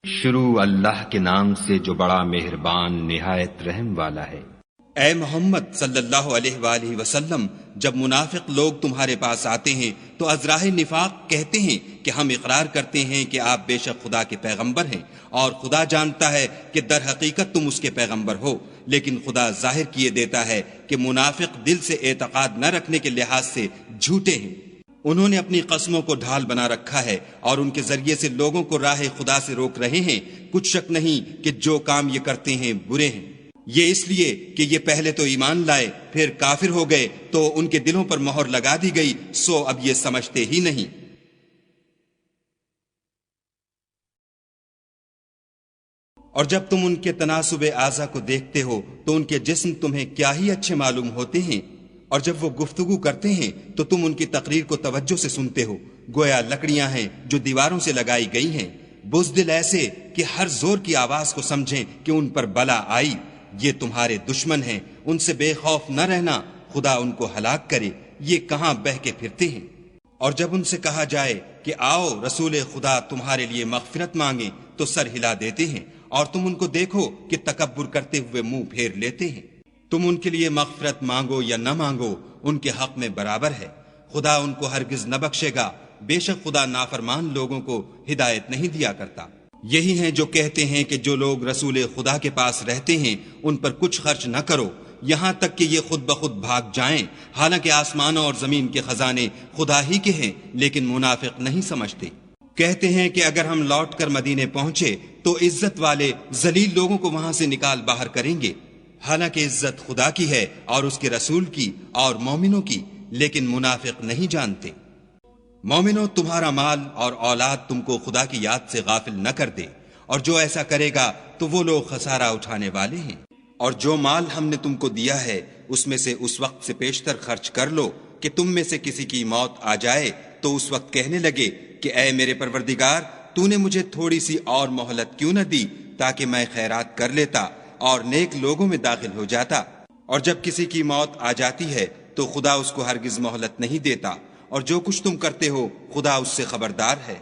شروع اللہ کے نام سے جو بڑا مہربان نہایت رحم والا ہے۔ اے محمد صلی اللہ علیہ وآلہ وسلم، جب منافق لوگ تمہارے پاس آتے ہیں تو ازراہ نفاق کہتے ہیں کہ ہم اقرار کرتے ہیں کہ آپ بے شک خدا کے پیغمبر ہیں، اور خدا جانتا ہے کہ در حقیقت تم اس کے پیغمبر ہو، لیکن خدا ظاہر کیے دیتا ہے کہ منافق دل سے اعتقاد نہ رکھنے کے لحاظ سے جھوٹے ہیں۔ انہوں نے اپنی قسموں کو ڈھال بنا رکھا ہے اور ان کے ذریعے سے لوگوں کو راہ خدا سے روک رہے ہیں۔ کچھ شک نہیں کہ جو کام یہ کرتے ہیں برے ہیں۔ یہ اس لیے کہ یہ پہلے تو ایمان لائے پھر کافر ہو گئے تو ان کے دلوں پر مہر لگا دی گئی، سو اب یہ سمجھتے ہی نہیں۔ اور جب تم ان کے تناسب اعضا کو دیکھتے ہو تو ان کے جسم تمہیں کیا ہی اچھے معلوم ہوتے ہیں، اور جب وہ گفتگو کرتے ہیں تو تم ان کی تقریر کو توجہ سے سنتے ہو، گویا لکڑیاں ہیں جو دیواروں سے لگائی گئی ہیں، بزدل ایسے کہ ہر زور کی آواز کو سمجھیں کہ ان پر بلا آئی۔ یہ تمہارے دشمن ہیں، ان سے بے خوف نہ رہنا، خدا ان کو ہلاک کرے، یہ کہاں بہہ کے پھرتے ہیں۔ اور جب ان سے کہا جائے کہ آؤ رسول خدا تمہارے لیے مغفرت مانگیں تو سر ہلا دیتے ہیں، اور تم ان کو دیکھو کہ تکبر کرتے ہوئے منہ پھیر لیتے ہیں۔ تم ان کے لیے مغفرت مانگو یا نہ مانگو، ان کے حق میں برابر ہے، خدا ان کو ہرگز نہ بخشے گا، بے شک خدا نافرمان لوگوں کو ہدایت نہیں دیا کرتا۔ یہی ہیں جو کہتے ہیں کہ جو لوگ رسول خدا کے پاس رہتے ہیں ان پر کچھ خرچ نہ کرو، یہاں تک کہ یہ خود بخود بھاگ جائیں، حالانکہ آسمانوں اور زمین کے خزانے خدا ہی کے ہیں، لیکن منافق نہیں سمجھتے۔ کہتے ہیں کہ اگر ہم لوٹ کر مدینے پہنچے تو عزت والے ذلیل لوگوں کو وہاں سے نکال باہر کریں گے، حالانکہ عزت خدا کی ہے اور اس کے رسول کی اور مومنوں کی، لیکن منافق نہیں جانتے۔ مومنوں، تمہارا مال اور اولاد تم کو خدا کی یاد سے غافل نہ کر دے، اور جو ایسا کرے گا تو وہ لوگ خسارہ اٹھانے والے ہیں۔ اور جو مال ہم نے تم کو دیا ہے اس میں سے اس وقت سے پیشتر خرچ کر لو کہ تم میں سے کسی کی موت آ جائے تو اس وقت کہنے لگے کہ اے میرے پروردگار، تو نے مجھے تھوڑی سی اور مہلت کیوں نہ دی تاکہ میں خیرات کر لیتا اور نیک لوگوں میں داخل ہو جاتا۔ اور جب کسی کی موت آ جاتی ہے تو خدا اس کو ہرگز مہلت نہیں دیتا، اور جو کچھ تم کرتے ہو خدا اس سے خبردار ہے۔